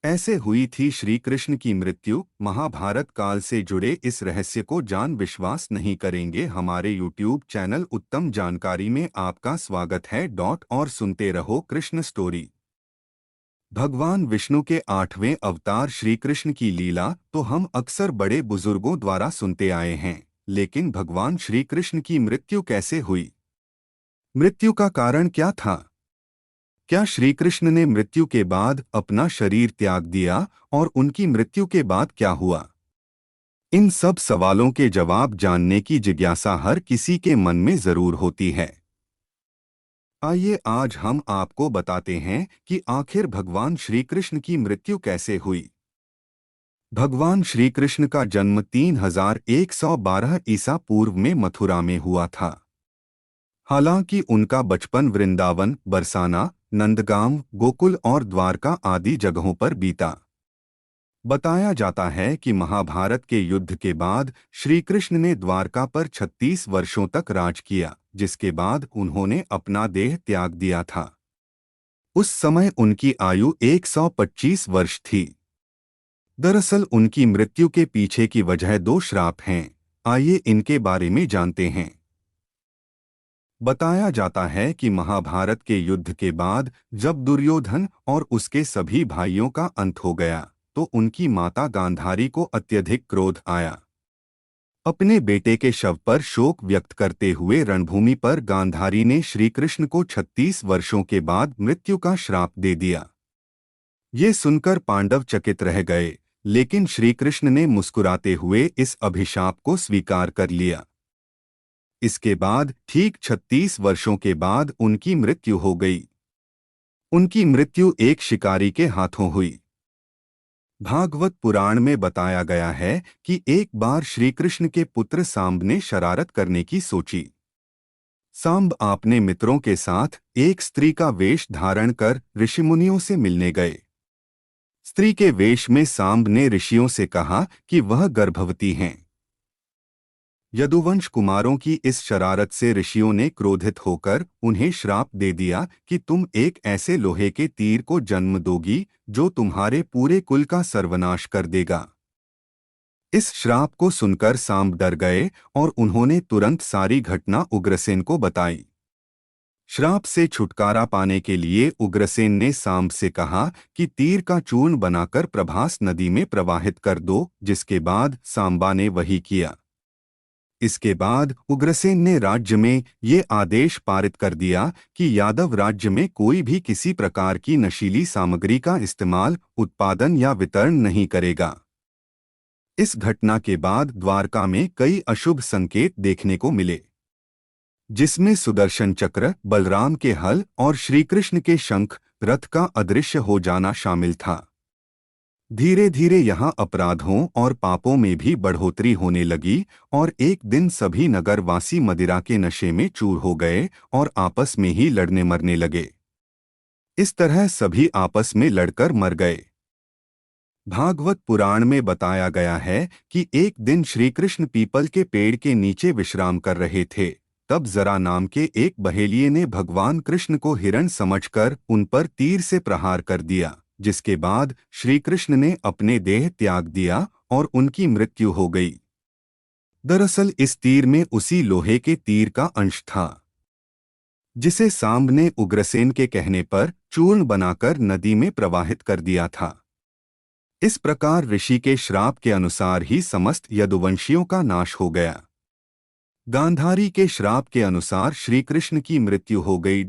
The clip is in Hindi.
ऐसे हुई थी श्री कृष्ण की मृत्यु। महाभारत काल से जुड़े इस रहस्य को जान विश्वास नहीं करेंगे। हमारे YouTube चैनल उत्तम जानकारी में आपका स्वागत है। और सुनते रहो कृष्ण स्टोरी। भगवान विष्णु के 8वें अवतार श्री कृष्ण की लीला तो हम अक्सर बड़े बुजुर्गों द्वारा सुनते आए हैं, लेकिन भगवान श्री कृष्ण की मृत्यु कैसे हुई? मृत्यु का कारण क्या था? क्या श्री कृष्ण ने मृत्यु के बाद अपना शरीर त्याग दिया और उनकी मृत्यु के बाद क्या हुआ? इन सब सवालों के जवाब जानने की जिज्ञासा हर किसी के मन में जरूर होती है। आइए आज हम आपको बताते हैं कि आखिर भगवान श्री कृष्ण की मृत्यु कैसे हुई। भगवान श्री कृष्ण का जन्म 3112 ईसा पूर्व में मथुरा में हुआ था। हालांकि उनका बचपन वृंदावन, बरसाना, नंदगांव, गोकुल और द्वारका आदि जगहों पर बीता। बताया जाता है कि महाभारत के युद्ध के बाद श्री कृष्ण ने द्वारका पर 36 वर्षों तक राज किया, जिसके बाद उन्होंने अपना देह त्याग दिया था। उस समय उनकी आयु 125 वर्ष थी। दरअसल उनकी मृत्यु के पीछे की वजह 2 श्राप हैं। आइए इनके बारे में जानते हैं। बताया जाता है कि महाभारत के युद्ध के बाद जब दुर्योधन और उसके सभी भाइयों का अंत हो गया, तो उनकी माता गांधारी को अत्यधिक क्रोध आया। अपने बेटे के शव पर शोक व्यक्त करते हुए रणभूमि पर गांधारी ने श्री कृष्ण को 36 वर्षों के बाद मृत्यु का श्राप दे दिया। ये सुनकर पांडव चकित रह गए, लेकिन श्री कृष्ण ने मुस्कुराते हुए इस अभिशाप को स्वीकार कर लिया। इसके बाद ठीक 36 वर्षों के बाद उनकी मृत्यु हो गई। उनकी मृत्यु एक शिकारी के हाथों हुई। भागवत पुराण में बताया गया है कि एक बार श्री कृष्ण के पुत्र सांब ने शरारत करने की सोची। सांब अपने मित्रों के साथ एक स्त्री का वेश धारण कर ऋषिमुनियों से मिलने गए। स्त्री के वेश में सांब ने ऋषियों से कहा कि वह गर्भवती हैं। यदुवंश कुमारों की इस शरारत से ऋषियों ने क्रोधित होकर उन्हें श्राप दे दिया कि तुम एक ऐसे लोहे के तीर को जन्म दोगी जो तुम्हारे पूरे कुल का सर्वनाश कर देगा। इस श्राप को सुनकर सांब डर गए और उन्होंने तुरंत सारी घटना उग्रसेन को बताई। श्राप से छुटकारा पाने के लिए उग्रसेन ने सांब से कहा कि तीर का चूर्ण बनाकर प्रभास नदी में प्रवाहित कर दो, जिसके बाद सांबा ने वही किया। इसके बाद उग्रसेन ने राज्य में ये आदेश पारित कर दिया कि यादव राज्य में कोई भी किसी प्रकार की नशीली सामग्री का इस्तेमाल, उत्पादन या वितरण नहीं करेगा। इस घटना के बाद द्वारका में कई अशुभ संकेत देखने को मिले, जिसमें सुदर्शन चक्र, बलराम के हल और श्रीकृष्ण के शंख, रथ का अदृश्य हो जाना शामिल था। धीरे धीरे यहाँ अपराधों और पापों में भी बढ़ोतरी होने लगी और एक दिन सभी नगरवासी मदिरा के नशे में चूर हो गए और आपस में ही लड़ने मरने लगे। इस तरह सभी आपस में लड़कर मर गए। भागवत पुराण में बताया गया है कि एक दिन श्री कृष्ण पीपल के पेड़ के नीचे विश्राम कर रहे थे। तब जरा नाम के एक बहेलिये ने भगवान कृष्ण को हिरण समझकर उन पर तीर से प्रहार कर दिया, जिसके बाद श्री कृष्ण ने अपने देह त्याग दिया और उनकी मृत्यु हो गई। दरअसल इस तीर में उसी लोहे के तीर का अंश था, जिसे सांब ने उग्रसेन के कहने पर चूर्ण बनाकर नदी में प्रवाहित कर दिया था। इस प्रकार ऋषि के श्राप के अनुसार ही समस्त यदुवंशियों का नाश हो गया। गांधारी के श्राप के अनुसार श्री कृष्ण की मृत्यु हो गई।